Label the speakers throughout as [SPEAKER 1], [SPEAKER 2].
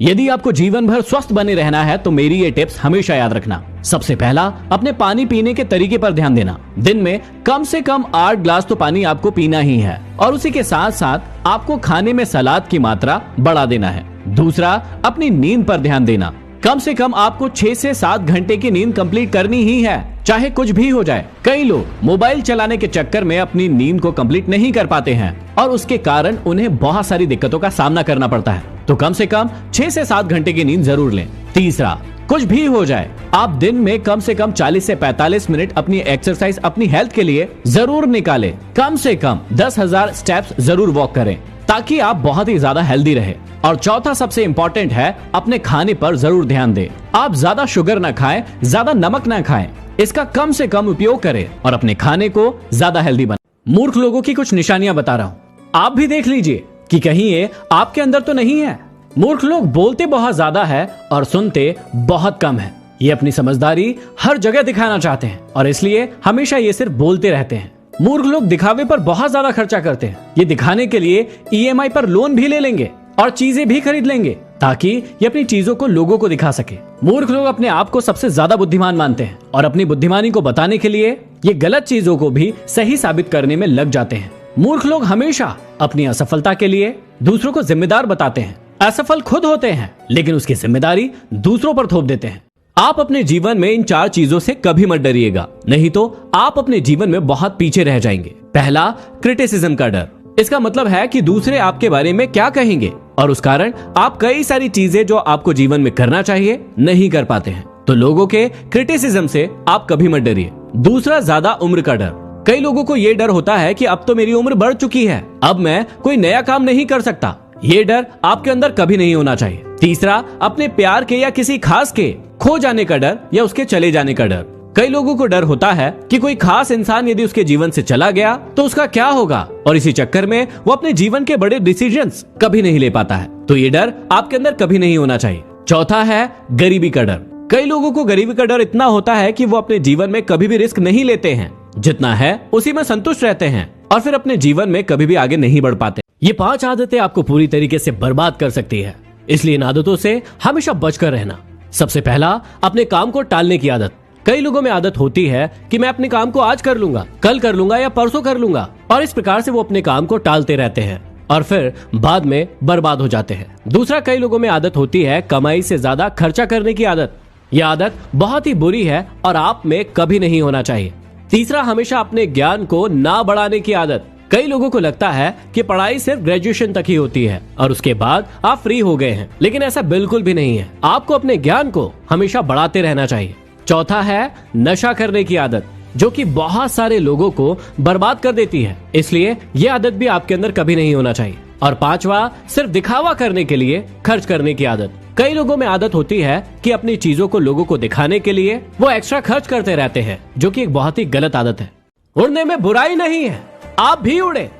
[SPEAKER 1] यदि आपको जीवन भर स्वस्थ बने रहना है तो मेरी ये टिप्स हमेशा याद रखना। सबसे पहला, अपने पानी पीने के तरीके पर ध्यान देना। दिन में कम से कम 8 ग्लास तो पानी आपको पीना ही है और उसी के साथ साथ आपको खाने में सलाद की मात्रा बढ़ा देना है। दूसरा, अपनी नींद पर ध्यान देना। कम से कम आपको 6 से 7 घंटे की नींद कंप्लीट करनी ही है, चाहे कुछ भी हो जाए। कई लोग मोबाइल चलाने के चक्कर में अपनी नींद को कंप्लीट नहीं कर पाते हैं और उसके कारण उन्हें बहुत सारी दिक्कतों का सामना करना पड़ता है। तो कम से कम 6 से 7 घंटे की नींद जरूर लें। तीसरा, कुछ भी हो जाए आप दिन में कम से कम 40 से 45 मिनट अपनी एक्सरसाइज अपनी हेल्थ के लिए जरूर निकालें। कम से कम 10,000 स्टेप्स जरूर वॉक करें ताकि आप बहुत ही ज्यादा हेल्दी रहे। और चौथा सबसे इम्पोर्टेंट है, अपने खाने पर जरूर ध्यान दें। आप ज्यादा शुगर ना खाएं, ज्यादा नमक ना खाएं, इसका कम से कम उपयोग करें और अपने खाने को ज्यादा हेल्दी बनाएं। मूर्ख लोगों की कुछ निशानियां बता रहा हूँ, आप भी देख लीजिए कि कहीं ये आपके अंदर तो नहीं है। मूर्ख लोग बोलते बहुत ज्यादा है और सुनते बहुत कम है। ये अपनी समझदारी हर जगह दिखाना चाहते हैं और इसलिए हमेशा ये सिर्फ बोलते रहते हैं। मूर्ख लोग दिखावे पर बहुत ज्यादा खर्चा करते हैं। ये दिखाने के लिए EMI पर लोन भी ले लेंगे और चीजें भी खरीद लेंगे ताकि ये अपनी चीजों को लोगों को दिखा सके। मूर्ख लोग अपने आप को सबसे ज्यादा बुद्धिमान मानते हैं और अपनी बुद्धिमानी को बताने के लिए ये गलत चीजों को भी सही साबित करने में लग जाते हैं। मूर्ख लोग हमेशा अपनी असफलता के लिए दूसरों को जिम्मेदार बताते हैं। असफल खुद होते हैं लेकिन उसकी जिम्मेदारी दूसरों पर थोप देते हैं। आप अपने जीवन में इन 4 चीजों से कभी मत डरिएगा, नहीं तो आप अपने जीवन में बहुत पीछे रह जाएंगे। पहला, क्रिटिसिज्म का डर। इसका मतलब है कि दूसरे आपके बारे में क्या कहेंगे और उस कारण आप कई सारी चीजें जो आपको जीवन में करना चाहिए नहीं कर पाते हैं। तो लोगों के क्रिटिसिज्म से आप कभी मत डरिए। दूसरा, ज्यादा उम्र का डर। कई लोगों को ये डर होता है कि अब तो मेरी उम्र बढ़ चुकी है, अब मैं कोई नया काम नहीं कर सकता। ये डर आपके अंदर कभी नहीं होना चाहिए। तीसरा, अपने प्यार के या किसी खास के खो जाने का डर या उसके चले जाने का डर। कई लोगों को डर होता है कि कोई खास इंसान यदि उसके जीवन से चला गया तो उसका क्या होगा और इसी चक्कर में वो अपने जीवन के बड़े डिसीजंस कभी नहीं ले पाता है। तो ये डर आपके अंदर कभी नहीं होना चाहिए। चौथा है गरीबी का डर। कई लोगों को गरीबी का डर इतना होता है कि वो अपने जीवन में कभी भी रिस्क नहीं लेते हैं, जितना है उसी में संतुष्ट रहते हैं और फिर अपने जीवन में कभी भी आगे नहीं बढ़ पाते। ये 5 आदतें आपको पूरी तरीके से बर्बाद कर सकती है, इसलिए इन आदतों से हमेशा बचकर रहना। सबसे पहला, अपने काम को टालने की आदत। कई लोगों में आदत होती है कि मैं अपने काम को आज कर लूंगा, कल कर लूंगा या परसों कर लूंगा और इस प्रकार से वो अपने काम को टालते रहते हैं और फिर बाद में बर्बाद हो जाते हैं। दूसरा, कई लोगों में आदत होती है कमाई से ज्यादा खर्चा करने की आदत। यह आदत बहुत ही बुरी है और आप में कभी नहीं होना चाहिए। तीसरा, हमेशा अपने ज्ञान को ना बढ़ाने की आदत। कई लोगों को लगता है कि पढ़ाई सिर्फ ग्रेजुएशन तक ही होती है और उसके बाद आप फ्री हो गए हैं, लेकिन ऐसा बिल्कुल भी नहीं है। आपको अपने ज्ञान को हमेशा बढ़ाते रहना चाहिए। चौथा है नशा करने की आदत, जो कि बहुत सारे लोगों को बर्बाद कर देती है, इसलिए यह आदत भी आपके अंदर कभी नहीं होना चाहिए। और पांचवा, सिर्फ दिखावा करने के लिए खर्च करने की आदत। कई लोगों में आदत होती है कि अपनी चीजों को लोगों को दिखाने के लिए वो एक्स्ट्रा खर्च करते रहते हैं, जो कि एक बहुत ही गलत आदत है। उड़ने में बुराई नहीं है, आप भी उड़े,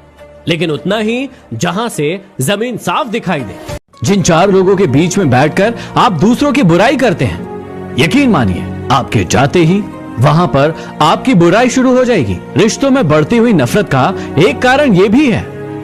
[SPEAKER 1] लेकिन उतना ही जहां से जमीन साफ दिखाई दे। जिन 4 लोगों के बीच में बैठकर आप दूसरों की बुराई करते हैं, यकीन मानिए आपके जाते ही वहां पर आपकी बुराई शुरू हो जाएगी। रिश्तों में बढ़ती हुई नफरत का एक कारण ये भी है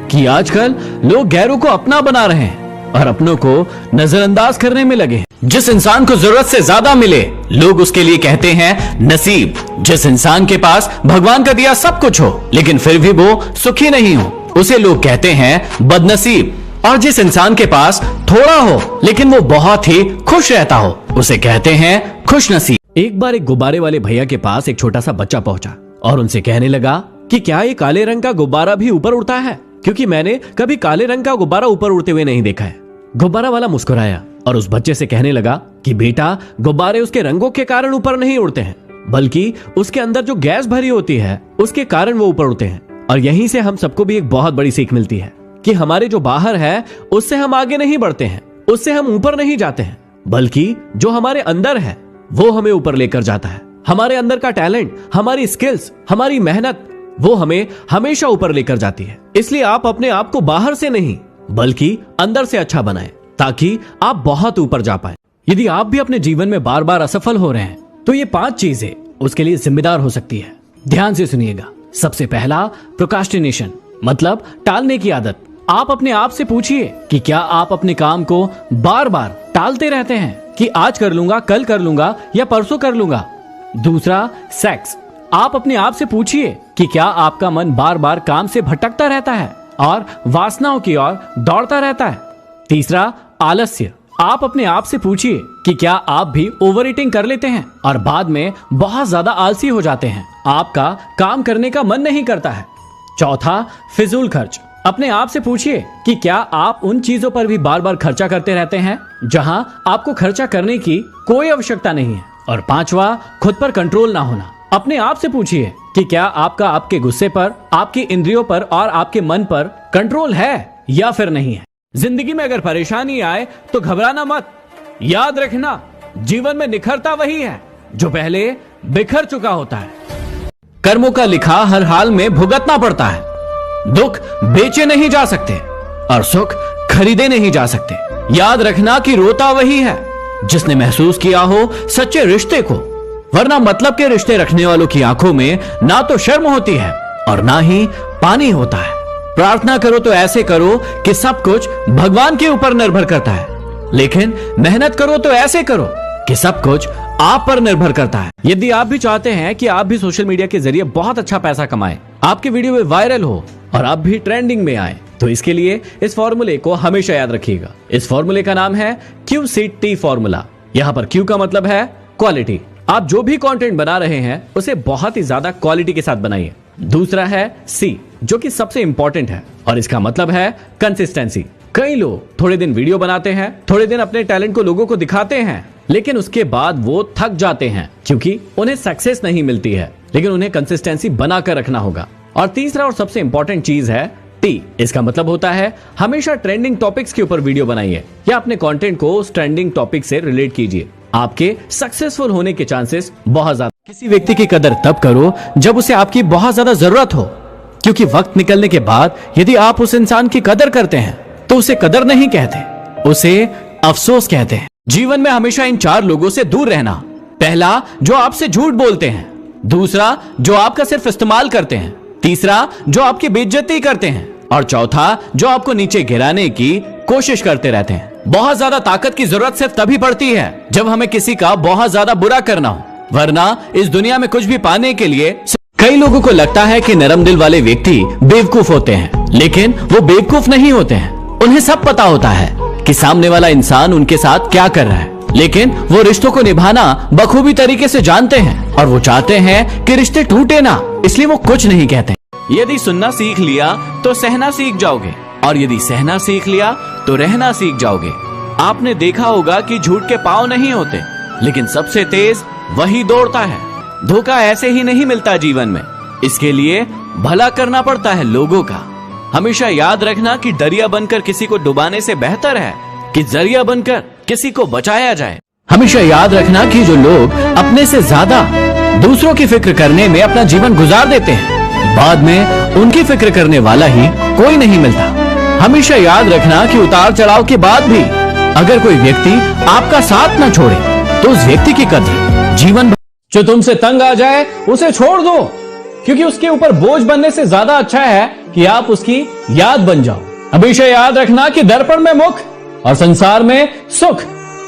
[SPEAKER 1] कि आजकल लोग गैरों को अपना बना रहे हैं और अपनों को नजरअंदाज करने में लगे हैं। जिस इंसान को जरूरत से ज्यादा मिले, लोग उसके लिए कहते हैं नसीब। जिस इंसान के पास भगवान का दिया सब कुछ हो लेकिन फिर भी वो सुखी नहीं हो, उसे लोग कहते हैं बदनसीब। और जिस इंसान के पास थोड़ा हो लेकिन वो बहुत ही खुश रहता हो, उसे कहते हैं खुशनसीब। एक बार एक गुब्बारे वाले भैया के पास एक छोटा सा बच्चा पहुंचा और उनसे कहने लगा कि क्या ये काले रंग का गुब्बारा भी ऊपर उड़ता है, क्योंकि मैंने कभी काले रंग का गुब्बारा ऊपर उड़ते हुए नहीं देखा है। गुब्बारा वाला मुस्कुराया और उस बच्चे से कहने लगा कि बेटा, गुब्बारे उसके रंगों के कारण ऊपर नहीं उड़ते हैं, बल्कि उसके अंदर जो गैस भरी होती है उसके कारण वो ऊपर उड़ते हैं। और यहीं से हम सबको भी एक बहुत बड़ी सीख मिलती है कि हमारे जो बाहर है उससे हम आगे नहीं बढ़ते हैं, उससे हम ऊपर नहीं जाते हैं, बल्कि जो हमारे अंदर है वो हमें ऊपर लेकर जाता है। हमारे अंदर का टैलेंट, हमारी स्किल्स, हमारी मेहनत, वो हमें हमेशा ऊपर लेकर जाती है। इसलिए आप अपने आप को बाहर से नहीं बल्कि अंदर से अच्छा बनाएं ताकि आप बहुत ऊपर जा पाए। यदि आप भी अपने जीवन में बार बार असफल हो रहे हैं तो ये 5 चीजें उसके लिए जिम्मेदार हो सकती है। ध्यान से सुनिएगा। सबसे पहला, प्रोक्रास्टिनेशन, मतलब टालने की आदत। आप अपने आप से पूछिए कि क्या आप अपने काम को बार बार टालते रहते हैं कि आज कर लूंगा, कल कर लूंगा या परसों कर लूंगा। दूसरा, सेक्स। आप अपने आप से पूछिए कि क्या आपका मन बार बार काम से भटकता रहता है और वासनाओं की ओर दौड़ता रहता है। तीसरा, आलस्य। आप अपने आप से पूछिए कि क्या आप भी ओवर ईटिंग कर लेते हैं और बाद में बहुत ज्यादा आलसी हो जाते हैं, आपका काम करने का मन नहीं करता है। चौथा, फिजूल खर्च। अपने आप से पूछिए कि क्या आप उन चीजों पर भी बार बार खर्चा करते रहते हैं जहां आपको खर्चा करने की कोई आवश्यकता नहीं है। और पांचवा, खुद पर कंट्रोल ना होना। अपने आप से पूछिए कि क्या आपका आपके गुस्से पर, आपकी इंद्रियों पर और आपके मन पर कंट्रोल है या फिर नहीं है। जिंदगी में अगर परेशानी आए तो घबराना मत। याद रखना, जीवन में निखरता वही है जो पहले बिखर चुका होता है। कर्मों का लिखा हर हाल में भुगतना पड़ता है। दुख बेचे नहीं जा सकते और सुख खरीदे नहीं जा सकते। याद रखना कि रोता वही है जिसने महसूस किया हो सच्चे रिश्ते को, वरना मतलब के रिश्ते रखने वालों की आंखों में ना तो शर्म होती है और ना ही पानी होता है। प्रार्थना करो तो ऐसे करो कि सब कुछ भगवान के ऊपर निर्भर करता है, लेकिन मेहनत करो तो ऐसे करो कि सब कुछ आप पर निर्भर करता है। यदि आप भी चाहते हैं कि आप भी सोशल मीडिया के जरिए बहुत अच्छा पैसा कमाएं, आपकी वीडियो में वायरल हो और आप भी ट्रेंडिंग में आए, तो इसके लिए इस फॉर्मूले को हमेशा याद रखिएगा। इस फॉर्मूले का नाम है QCT फॉर्मूला। यहाँ पर Q का मतलब है क्वालिटी। आप जो भी कंटेंट बना रहे हैं उसे बहुत ही ज्यादा क्वालिटी के साथ बनाइए। दूसरा है C, जो कि सबसे इंपॉर्टेंट है और इसका मतलब है कंसिस्टेंसी। कई लोग थोड़े दिन वीडियो बनाते हैं, थोड़े दिन अपने टैलेंट को लोगों को दिखाते हैं, लेकिन उसके बाद वो थक जाते हैं क्योंकि उन्हें सक्सेस नहीं मिलती है। लेकिन उन्हें कंसिस्टेंसी बनाकर रखना होगा। और तीसरा और सबसे इंपॉर्टेंट चीज है T। इसका मतलब होता है हमेशा ट्रेंडिंग टॉपिक्स के ऊपर वीडियो बनाइए या अपने कंटेंट को उस ट्रेंडिंग टॉपिक से रिलेट कीजिए। आपके सक्सेसफुल होने के चांसेस बहुत ज्यादा। किसी व्यक्ति की कदर तब करो जब उसे आपकी बहुत ज्यादा जरूरत हो, क्योंकि वक्त निकलने के बाद यदि आप उस इंसान की कदर करते हैं तो उसे कदर नहीं कहते, उसे अफसोस कहते हैं। जीवन में हमेशा इन 4 लोगों से दूर रहना। पहला, जो आपसे झूठ बोलते हैं। दूसरा, जो आपका सिर्फ इस्तेमाल करते हैं। तीसरा, जो आपकी बेइज्जती करते हैं। और चौथा, जो आपको नीचे गिराने की कोशिश करते रहते हैं। बहुत ज्यादा ताकत की जरूरत सिर्फ तभी पड़ती है जब हमें किसी का बहुत ज्यादा बुरा करना हो, वरना इस दुनिया में कुछ भी पाने के लिए। कई लोगों को लगता है कि नरम दिल वाले व्यक्ति बेवकूफ होते हैं, लेकिन वो बेवकूफ नहीं होते हैं। उन्हें सब पता होता है कि सामने वाला इंसान उनके साथ क्या कर रहा है, लेकिन वो रिश्तों को निभाना बखूबी तरीके से जानते हैं और वो चाहते हैं कि रिश्ते टूटे ना, इसलिए वो कुछ नहीं कहते। यदि सुनना सीख लिया तो सहना सीख जाओगे, और यदि सहना सीख लिया तो रहना सीख जाओगे। आपने देखा होगा कि झूठ के पांव नहीं होते, लेकिन सबसे तेज वही दौड़ता है। धोखा ऐसे ही नहीं मिलता जीवन में, इसके लिए भला करना पड़ता है लोगों का। हमेशा याद रखना कि दरिया बनकर किसी को डुबाने से बेहतर है कि जरिया बनकर किसी को बचाया जाए। हमेशा याद रखना कि जो लोग अपने से ज्यादा दूसरों की फिक्र करने में अपना जीवन गुजार देते हैं, बाद में उनकी फिक्र करने वाला ही कोई नहीं मिलता। हमेशा याद रखना कि उतार चढ़ाव के बाद भी अगर कोई व्यक्ति आपका साथ न छोड़े तो उस व्यक्ति की कदर जीवन भर। जो तुमसे तंग आ जाए उसे छोड़ दो, क्योंकि उसके ऊपर बोझ बनने से ज्यादा अच्छा है कि आप उसकी याद बन जाओ। हमेशा याद रखना कि दर्पण में मुख और संसार में सुख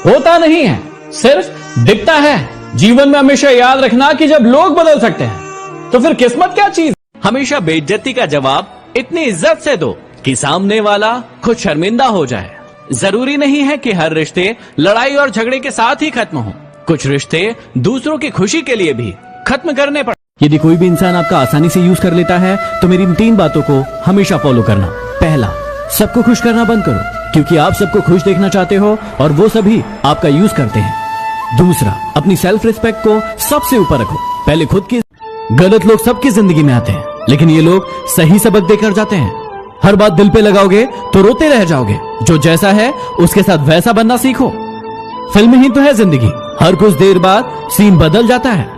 [SPEAKER 1] होता नहीं है, सिर्फ दिखता है। जीवन में हमेशा याद रखना कि जब लोग बदल सकते हैं तो फिर किस्मत क्या चीज। हमेशा बेइज्जती का जवाब इतनी इज्जत से दो कि सामने वाला खुद शर्मिंदा हो जाए। जरूरी नहीं है कि हर रिश्ते लड़ाई और झगड़े के साथ ही खत्म हो। कुछ रिश्ते दूसरों की खुशी के लिए भी खत्म करने पड़ते। यदि कोई भी इंसान आपका आसानी से यूज कर लेता है तो मेरी इन 3 बातों को हमेशा फॉलो करना। पहला, सबको खुश करना बंद करो, क्योंकि आप सबको खुश देखना चाहते हो और वो सभी आपका यूज करते हैं। दूसरा, अपनी सेल्फ रिस्पेक्ट को सबसे ऊपर रखो। पहले खुद की। गलत लोग सबकी जिंदगी में आते हैं, लेकिन ये लोग सही सबक देकर जाते हैं। हर बात दिल पे लगाओगे तो रोते रह जाओगे। जो जैसा है उसके साथ वैसा बनना सीखो। फिल्म ही तो है जिंदगी, हर कुछ देर बाद सीन बदल जाता है।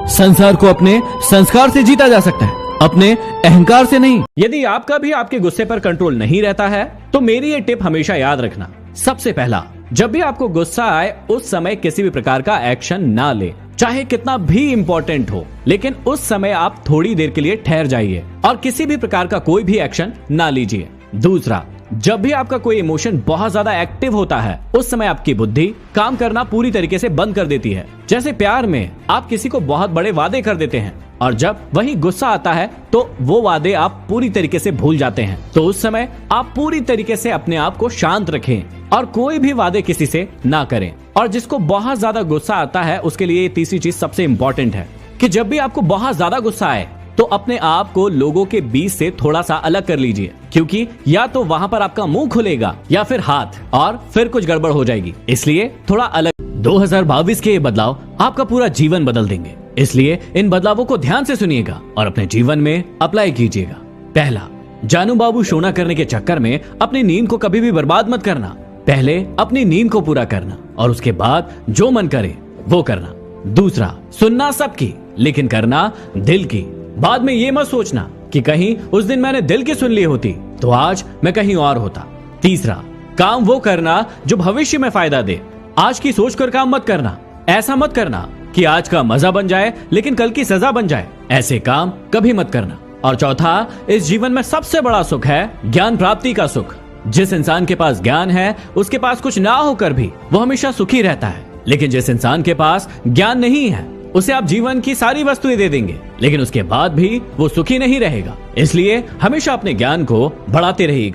[SPEAKER 1] संसार को अपने संस्कार से जीता जा सकता है, अपने अहंकार से नहीं। यदि आपका भी आपके गुस्से पर कंट्रोल नहीं रहता है तो मेरी ये टिप हमेशा याद रखना। सबसे पहला, जब भी आपको गुस्सा आए उस समय किसी भी प्रकार का एक्शन ना ले, चाहे कितना भी इंपॉर्टेंट हो, लेकिन उस समय आप थोड़ी देर के लिए ठहर जाइए और किसी भी प्रकार का कोई भी एक्शन ना लीजिए। दूसरा, जब भी आपका कोई इमोशन बहुत ज्यादा एक्टिव होता है, उस समय आपकी बुद्धि काम करना पूरी तरीके से बंद कर देती है। जैसे प्यार में आप किसी को बहुत बड़े वादे कर देते हैं और जब वही गुस्सा आता है तो वो वादे आप पूरी तरीके से भूल जाते हैं। तो उस समय आप पूरी तरीके से अपने आप को शांत रखें और कोई भी वादे किसी से ना करें। और जिसको बहुत ज्यादा गुस्सा आता है उसके लिए तीसरी चीज सबसे इम्पोर्टेंट है कि जब भी आपको बहुत ज्यादा गुस्सा आए तो अपने आप को लोगों के बीच से थोड़ा सा अलग कर लीजिए, क्योंकि या तो वहां पर आपका मुंह खुलेगा या फिर हाथ, और फिर कुछ गड़बड़ हो जाएगी। इसलिए थोड़ा अलग। 2022 के ये बदलाव आपका पूरा जीवन बदल देंगे, इसलिए इन बदलावों को ध्यान से सुनिएगा और अपने जीवन में अप्लाई कीजिएगा। पहला, जानू बाबू शोना करने के चक्कर में अपनी नींद को कभी भी बर्बाद मत करना। पहले अपनी नींद को पूरा करना और उसके बाद जो मन करे वो करना। दूसरा, सुनना सबकी लेकिन करना दिल की। बाद में ये मत सोचना कि कहीं उस दिन मैंने दिल की सुन ली होती तो आज मैं कहीं और होता। तीसरा, काम वो करना जो भविष्य में फायदा दे। आज की सोचकर काम मत करना। ऐसा मत करना कि आज का मजा बन जाए लेकिन कल की सजा बन जाए। ऐसे काम कभी मत करना। और चौथा, इस जीवन में सबसे बड़ा सुख है ज्ञान प्राप्ति का सुख। जिस इंसान के पास ज्ञान है उसके पास कुछ ना होकर भी वो हमेशा सुखी रहता है, लेकिन जिस इंसान के पास ज्ञान नहीं है उसे आप जीवन की सारी वस्तुएं दे देंगे लेकिन उसके बाद भी वो सुखी नहीं रहेगा। इसलिए हमेशा अपने ज्ञान को बढ़ाते रहिएगा।